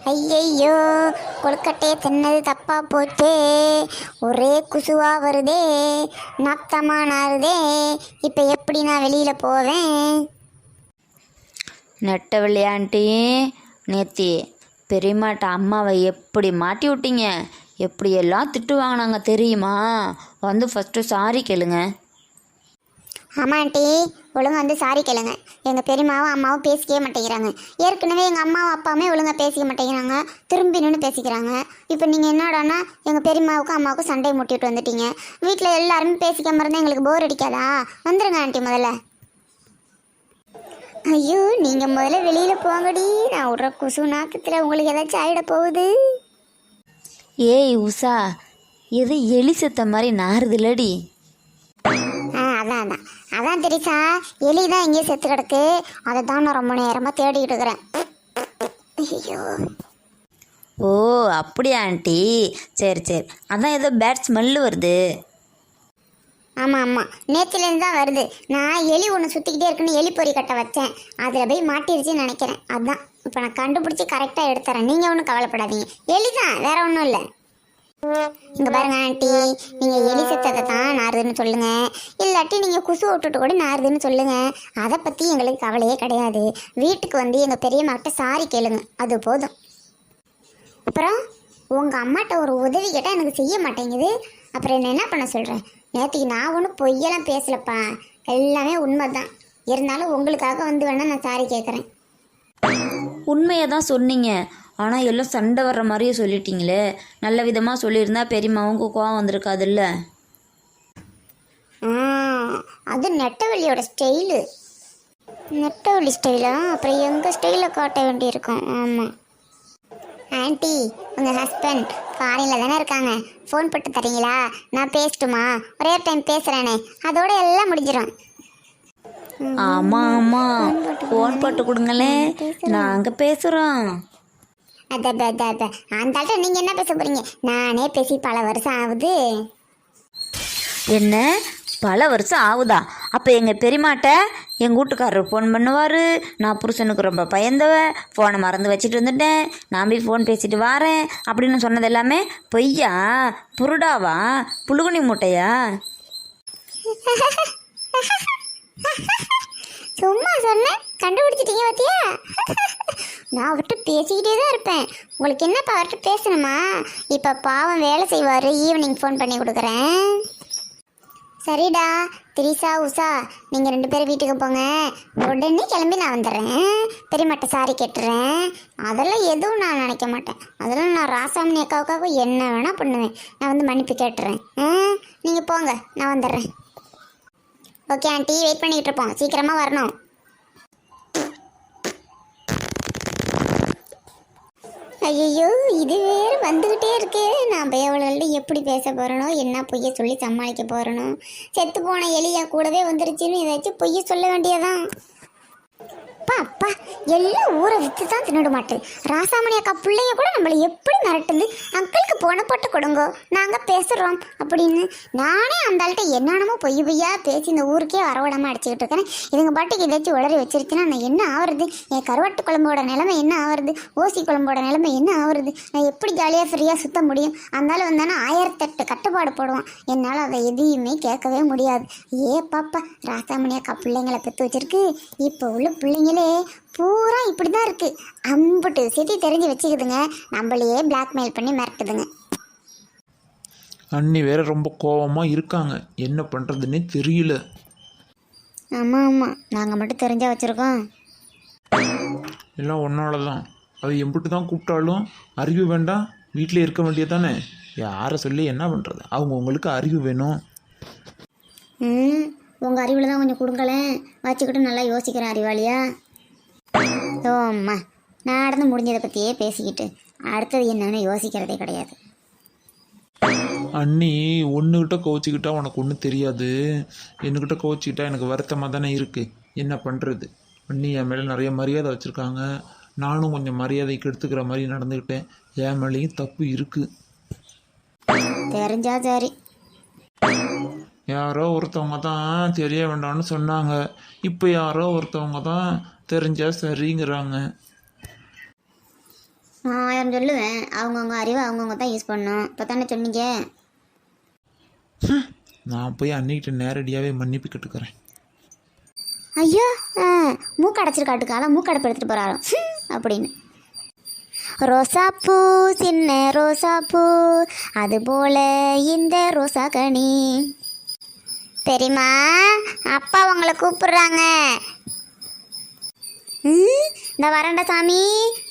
ஐயையோ, கொழுக்கட்டையை தின்னது தப்பா போச்சே. ஒரே குசுவா வருதே, நாத்தமா நாறுதே. இப்போ எப்படி நான் வெளியில் போவேன்? நெட்டவள்ளி ஆண்டி, நேத்தி பெரியம்மாட்ட அம்மாவை எப்படி மாட்டி விட்டீங்க? எப்படியெல்லாம் திட்டு வாங்கினாங்க தெரியுமா? வந்து ஃபஸ்ட்டு சாரி கேளுங்க. ஆமாம் ஆண்டி, ஒழுங்கா வந்து சாரி கேளுங்க. எங்கள் பெரியம்மாவும் அம்மாவும் பேசிக்கவே மாட்டேங்கிறாங்க. ஏற்கனவே எங்கள் அம்மாவும் அப்பாவுமே ஒழுங்காக பேசிக்க மாட்டேங்கிறாங்க, திரும்பி நின்று பேசிக்கிறாங்க. இப்போ நீங்கள் என்னடானா எங்கள் பெரியம்மாவுக்கும் அம்மாவுக்கும் சண்டை முட்டிட்டு வந்துட்டீங்க. வீட்டில் எல்லாருமே பேசிக்காம இருந்தால் எங்களுக்கு போர் அடிக்காதா? வந்துடுங்க ஆண்டி முதல்ல. ஐயோ, நீங்கள் முதல்ல வெளியில் போங்கடி. நான் விட்ற குசு நாக்கத்தில் உங்களுக்கு ஏதாச்சும் ஆகிட போகுது. ஏய் உஷா, எது எலி செத்த மாதிரி நாறுதுலடி. அதான் தெரியுசா, எலி தான் எங்கேயும் செத்து கிடக்கு. அதை தான் நான் ரொம்ப நேரமாக தேடிக்கிட்டு இருக்கிறேன். ஐயோ, ஓ அப்படியா ஆண்டி? சரி சரி, அதான் ஏதோ பேட் ஸ்மெல்லு வருது. ஆமாம், நேற்றுலேருந்து தான் வருது. நான் எலி ஒன்று சுற்றிக்கிட்டே இருக்குன்னு எலி பொறி கட்ட வச்சேன், அதில் போய் மாட்டிருச்சுன்னு நினைக்கிறேன். அதுதான் இப்போ நான் கண்டுபிடிச்சி கரெக்டாக எடுத்துறேன். நீங்கள் ஒன்றும் கவலைப்படாதீங்க, எலி தான், வேற ஒன்றும் இல்லை. இங்கே பாருங்க ஆண்டி, நீங்கள் எலி செத்ததை தான் நாறுதுன்னு சொல்லுங்கள், இல்லாட்டி நீங்கள் குசு விட்டுட்டு கூட நாறுதுன்னு சொல்லுங்கள். அதை பற்றி எங்களுக்கு கவலையே கிடையாது. வீட்டுக்கு வந்து எங்கள் பெரியம்மாக்கிட்ட சாரி கேளுங்க, அது போதும். அப்புறம் உங்கள் அம்மாட்ட ஒரு உதவி கேட்டால் எனக்கு செய்ய மாட்டேங்குது. அப்புறம் என்ன பண்ண சொல்கிறேன்? நேற்றுக்கு நான் ஒன்றும் பொய்யெல்லாம் பேசலப்பா, எல்லாமே உண்மை தான். இருந்தாலும் உங்களுக்காக வந்து வேணால் நான் சாரி கேட்குறேன். உண்மையை தான் சொன்னீங்க, ஆனால் எல்லாம் சண்டை வர்ற மாதிரியே சொல்லிட்டீங்களே. நல்ல விதமாக சொல்லியிருந்தா பெரியம்மாவுக்கு கோவம் வந்திருக்காதுல்ல. அது நெட்டவள்ளியோட ஸ்டைலு. நெட்டவள்ளி ஸ்டைலா? அப்புறம் எங்கள் ஸ்டைலில் காட்ட வேண்டியிருக்கும். ஆமாம் ஆண்டி, உங்கள் ஹஸ்பண்ட் ஃபாரினில் தானே இருக்காங்க. ஃபோன் போட்டு தரீங்களா? நான் பேசட்டுமா? ஒரே டைம் பேசுகிறேனே, அதோட எல்லாம் முடிஞ்சிடும். ஆமாம் ஆமாம், ஃபோன் போட்டு கொடுங்களேன், நாங்கள் பேசுகிறோம். அந்த நீங்கள் என்ன பேச போகிறீங்க? நானே பேசி பல வருஷம் ஆகுது. என்ன பல வருஷம் ஆகுதா? அப்போ எங்கள் பெரியமாட்ட எங்கள் வீட்டுக்காரர் ஃபோன் பண்ணுவார், நான் புருஷனுக்கு ரொம்ப பயந்தவ, ஃபோனை மறந்து வச்சுட்டு வந்துட்டேன், நான் போய் ஃபோன் பேசிட்டு வாரேன் அப்படின்னு சொன்னது எல்லாமே பொய்யா? புருடாவா? புழுகுனி மூட்டையா? சும்மா சொன்னேன், கண்டுபிடிச்சிட்டீங்க பார்த்தியா? நான் அவர்கிட்ட பேசிக்கிட்டே தான் இருப்பேன். உங்களுக்கு என்னப்பா அவர்கிட்ட பேசணுமா? இப்போ பாவம் வேலை செய்வார், ஈவினிங் ஃபோன் பண்ணி கொடுக்குறேன். சரிடா திரிசா, உஷா, நீங்கள் 2 பேரும் வீட்டுக்கு போங்க. உடனே கிளம்பி நான் வந்துடுறேன். பெரியமாட்ட சாரி கேட்டுறேன். அதெல்லாம் எதுவும் நான் நினைக்க மாட்டேன். அதெல்லாம் நான் ராசாமணி அக்காவுக்காக என்ன வேணால் பண்ணுவேன். நான் வந்து மன்னிப்பு கேட்டுறேன். நீங்கள் போங்க, நான் வந்துடுறேன். ஓகே ஆண்டி, வெயிட் பண்ணிக்கிட்டு இருப்போம், சீக்கிரமாக வரணும். ஐயோ, இது வேறு வந்துக்கிட்டே இருக்கே. நான் பயவளோட எப்படி பேச போகிறனோ, என்ன பொய்யை சொல்லி சமாளிக்க போகிறனோ. செத்து போன எலியா கூடவே வந்துருச்சுன்னு ஏதாச்சும் பொய்யை சொல்ல வேண்டியதான். அப்பா எல்லாம் ஊரை விற்று தான் தின்னுட மாட்டேன். ராசாமணி அக்கா பிள்ளைங்க கூட நம்மளை எப்படி மிரட்டுது, அங்கிளுக்கு போன போட்டு கொடுங்கோ, நாங்கள் பேசுகிறோம் அப்படின்னு. நானே அந்த ஆள்கிட்ட என்னென்னமோ பொய்யா பேசி இந்த ஊருக்கே வரவிடாமல் அடிச்சுக்கிட்டு இருக்கேன். இதுங்க பாட்டுக்கு ஏதாச்சும் உளறி வச்சிருச்சுன்னா நான் என்ன ஆகுறது? என் கருவாட்டு குழம்போட நிலைமை என்ன ஆகுறது? ஓசி குழம்போட நிலைமை என்ன ஆகுறது? நான் எப்படி ஜாலியாக ஃப்ரீயாக சுற்ற முடியும்? அதனால வந்தானே 1008 கட்டுப்பாடு போடுவான். என்னால் அதை எதையுமே கேட்கவே முடியாது. பாப்பா, ராசாமணி அக்கா பிள்ளைங்களை பெற்று வச்சிருக்கு. இப்போ உள்ள பிள்ளைங்களே பூரா இப்படி தான் இருக்கு. அம்புட்டு சிட்டி தெரிஞ்சு வச்சுக்குதுங்க, நம்மளையே பிளாக்மெயில் பண்ணி மிரட்டுதுங்க. அண்ணி வேற ரொம்ப கோபமாக இருக்காங்க, என்ன பண்ணுறதுன்னே தெரியல. ஆமாம், நாங்கள் மட்டும் தெரிஞ்சா வச்சுருக்கோம். எல்லாம் ஒன்னால தான். அது எம்பிட்டு தான் கூப்பிட்டாலும் அறிவு வேண்டாம், வீட்டிலே இருக்க வேண்டியதானே. யாரை சொல்லி என்ன பண்ணுறது? அவங்களுக்கு அறிவு வேணும். உங்கள் அறிவில் தான் கொஞ்சம் கொடுங்களேன், வச்சுக்கிட்டு நல்லா யோசிக்கிறேன் அறிவாளியா. ஓம்மா, நடந்து முடிஞ்சதை பற்றியே பேசிக்கிட்டு அடுத்தது என்னன்னு யோசிக்கிறதே கிடையாது. அண்ணி ஒன்றுகிட்ட கோச்சிக்கிட்டா உனக்கு ஒன்றும் தெரியாது, என்னக்கிட்ட கோச்சிக்கிட்டா எனக்கு வருத்தமாக தானே இருக்குது. என்ன பண்ணுறது? அண்ணி என் மேலே நிறைய மரியாதை வச்சுருக்காங்க, நானும் கொஞ்சம் மரியாதைக்கு எடுத்துக்கிற மாதிரி நடந்துக்கிட்டேன். என் மேலேயும் தப்பு இருக்குது. தெரிஞ்சா சரி. யாரோ ஒருத்தவங்க தான் தெரிய வேண்டாம்னு சொன்னாங்க, இப்போ யாரோ ஒருத்தவங்க தான் தெரிஞ்சா சரிங்கிறாங்க. நான் 1000 சொல்லுவேன். அவங்கவுங்க அறிவை அவங்கவுங்க தான் யூஸ் பண்ணணும். இப்போ தானே சொன்னீங்க. நான் போய் அன்னிக்கிட்ட நேரடியாகவே மன்னிப்பு கேட்டுக்கிறேன். ஐயோ மூக்கு அடைச்சிருக்காட்டுக்கால மூக்கு அடைப்பு எடுத்துகிட்டு போகிறாரோ அப்படின்னு. ரோசாப்பூ சின்ன ரோசாப்பூ அதுபோல இந்த ரோசா கனி. பெரியம்மா, அப்பா உங்களை கூப்பிடுறாங்க. இந்த வரேன்டா சாமி.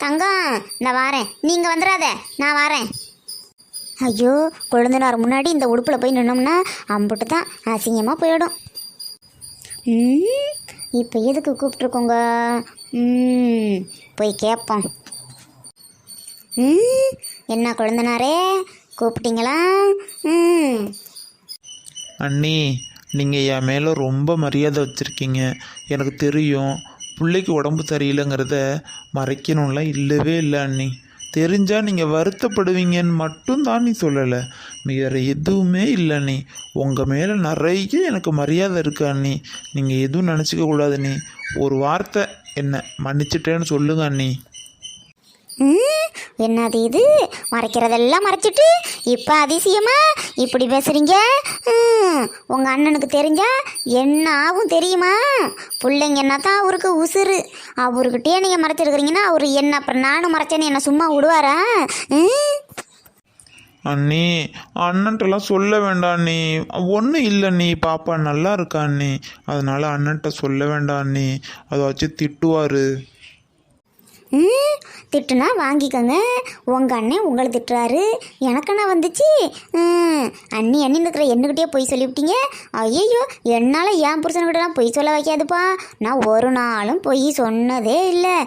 தங்கம், இந்த வாரேன். நீங்கள் வந்துடாத, நான் வரேன். ஐயோ, கொழுந்தனார் முன்னாடி இந்த உடுப்பில் போய் நின்னோம்னா அம்புட்டு தான் அசிங்கமாக போயிடும். இப்போ எதுக்கு கூப்பிட்ருக்கோங்க? போய் கேட்போம். என்ன கொழுந்தனாரே, கூப்பிட்டீங்களா? அண்ணி, நீங்கள் என் மேலே ரொம்ப மரியாதை வச்சுருக்கீங்க. எனக்கு தெரியும். பிள்ளைக்கு உடம்பு சரியில்லைங்கிறத மறைக்கணும்லாம் இல்லவே இல்லை அண்ணி. தெரிஞ்சால் நீங்கள் வருத்தப்படுவீங்கன்னு மட்டும்தான் நீ சொல்லலை, வேறு எதுவுமே இல்லை அண்ணி. உங்கள் மேலே நிறைய எனக்கு மரியாதை இருக்கு அண்ணி. நீங்கள் எதுவும் நினச்சிக்க கூடாது அண்ணி. ஒரு வார்த்தை என்ன மன்னிச்சிட்டேன்னு சொல்லுங்க அண்ணி. என்னது இது? மறைக்கிறதெல்லாம் மறைச்சிட்டு இப்போ அதிசயமா இப்படி பேசுறீங்க? உங்கள் அண்ணனுக்கு தெரிஞ்சா என்ன ஆகும் தெரியுமா? பிள்ளைங்க என்ன தான் அவருக்கு உசுறு. அவர்கிட்டயே நீங்கள் மறைச்சிருக்கிறீங்கன்னா அவர் என்ன அப்புறம் நானும் மறைச்சேன்னு என்ன சும்மா விடுவாரா? அண்ணி, அண்ணன்ட்டெல்லாம் சொல்ல வேண்டாம் அண்ணி. ஒன்றும் இல்லை அண்ணி, பாப்பா நல்லா இருக்கா அண்ணி. அதனால் அண்ணன்ட்ட சொல்ல வேண்டாம் அண்ணி. அதை வச்சு திட்டுவார். திட்டுனா வாங்கிக்கோங்க. உங்கள் அண்ணன் உங்களை திட்டுறாரு, எனக்குன்னா வந்துச்சு. அண்ணி இருக்கிற என்னக்கிட்டே பொய் சொல்லிவிட்டீங்க. ஐயோ, என்னால் என் புருஷனுக்கிட்டலாம் பொய் சொல்ல வைக்காதுப்பா. நான் ஒரு நாளும் பொய் சொன்னதே இல்லை.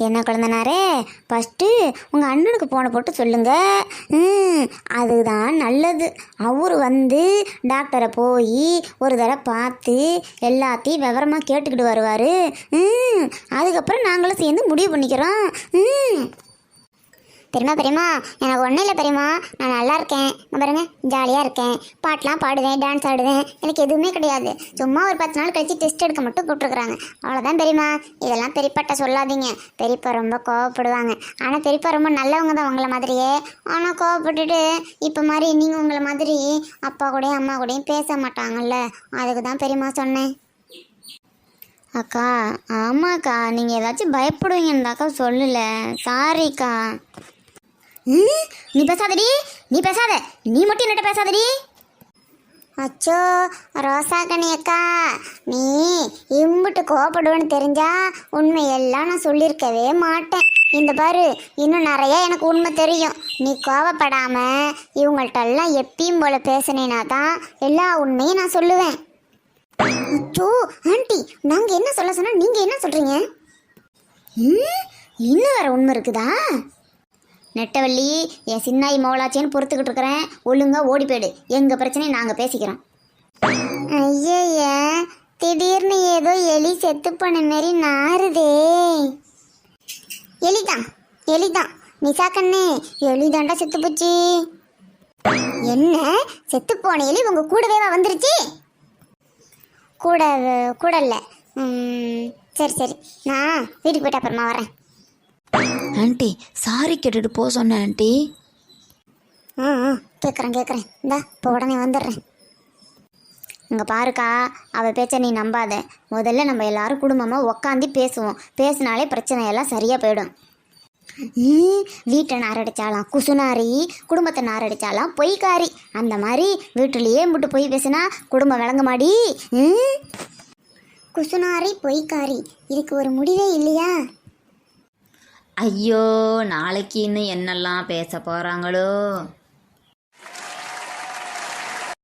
என்ன குழந்தனாரே, ஃபஸ்ட்டு உங்கள் அண்ணனுக்கு போன போட்டு சொல்லுங்கள். அதுதான் நல்லது. அவர் வந்து டாக்டரை போய் ஒரு தடவை பார்த்து எல்லாத்தையும் விவரமாக கேட்டுக்கிட்டு வருவார். அதுக்கப்புறம் நாங்களும் சேர்ந்து முடிவு பண்ணிக்கிறோம். பெரியம்மா, எனக்கு ஒன்றும் இல்லை பெரியம்மா. நான் நல்லா இருக்கேன். நான் பாருங்க, ஜாலியாக இருக்கேன். பாட்டெலாம் பாடுவேன், டான்ஸ் ஆடுவேன். எனக்கு எதுவுமே கிடையாது. சும்மா ஒரு 10 நாள் கழிச்சு டெஸ்ட் எடுக்க மட்டும் கூப்பிட்ருக்குறாங்க. அவ்வளோதான் பெரியம்மா. இதெல்லாம் பெரியப்பாட்ட சொல்லாதீங்க. பெரியப்பா ரொம்ப கோவப்படுவாங்க. ஆனால் பெரியப்பா ரொம்ப நல்லவங்க தான் உங்களை மாதிரியே. ஆனால் கோவப்பட்டுட்டு இப்போ மாதிரி நீங்கள் உங்களை மாதிரி அப்பா கூடயும் அம்மா கூடயும் பேச மாட்டாங்கல்ல, அதுக்கு தான் பெரியம்மா சொன்னேன். அக்கா, ஆமாக்கா, நீங்கள் ஏதாச்சும் பயப்படுவீங்கன்னாக்கா சொல்லலை. சாரிக்கா. நீ பேசாதடி, நீ பேசாத. நீ மட்டும் என்னட்ட பேசாதடி. அச்சோ ரோசாக்கனி அக்கா, நீ இம்புட்டு கோவப்படுவேன்னு தெரிஞ்சா உண்மையெல்லாம் நான் சொல்லியிருக்கவே மாட்டேன். இந்த பாரு, இன்னும் நிறைய எனக்கு உண்மை தெரியும். நீ கோவப்படாமல் இவங்கள்ட்டெல்லாம் எப்பயும் போல் பேசுனேன்னா தான் எல்லா உண்மையும் நான் சொல்லுவேன். அச்சோ ஆண்டி, நாங்கள் என்ன சொல்ல சொன்னால் நீங்கள் என்ன சொல்கிறீங்க? இன்னும் வேறு உண்மை இருக்குதா? நெட்டவள்ளி, என் சின்னாயி மோளாச்சேன்னு பொறுத்துக்கிட்டு இருக்கிறேன். ஒழுங்காக ஓடி போயிடு. எங்கள் பிரச்சனையை நாங்கள் பேசிக்கிறோம். ஐய, திடீர்னு ஏதோ எலி செத்து போன மாரி நாறுதே. எலிதான் நிசாக்கண்ணே, எலிதாண்டா செத்து போச்சு. என்ன செத்து போன எலி உங்கள் கூடவே வந்துருச்சு? கூட இல்லை. சரி, நான் வீட்டுக்கு போய்ட்டு அப்புறமா வரேன். ஆண்டி, சாரி கேட்டுட்டு போக சொன்னேன் ஆண்டி. கேட்குறேன். இந்தா இப்போ உடனே வந்துடுறேன். இங்கே பாருக்கா, அவள் பேச்சை நீ நம்பாத. முதல்ல நம்ம எல்லாரும் குடும்பமாக உக்காந்து பேசுவோம். பேசினாலே பிரச்சனையெல்லாம் சரியாக போயிடும். வீட்டை நாரடிச்சாலாம் குசுனாரி, குடும்பத்தை நாரடிச்சாலாம் பொய்க்காரி. அந்த மாதிரி வீட்டிலேயே மட்டும் பொய் பேசுனா குடும்பம் விளங்க மாடி. குசுனாரி பொய்க்காரி, இதுக்கு ஒரு முடிவே இல்லையா? ஐயோ, நாளைக்கு இன்னும் என்னெல்லாம் பேச போகிறாங்களோ.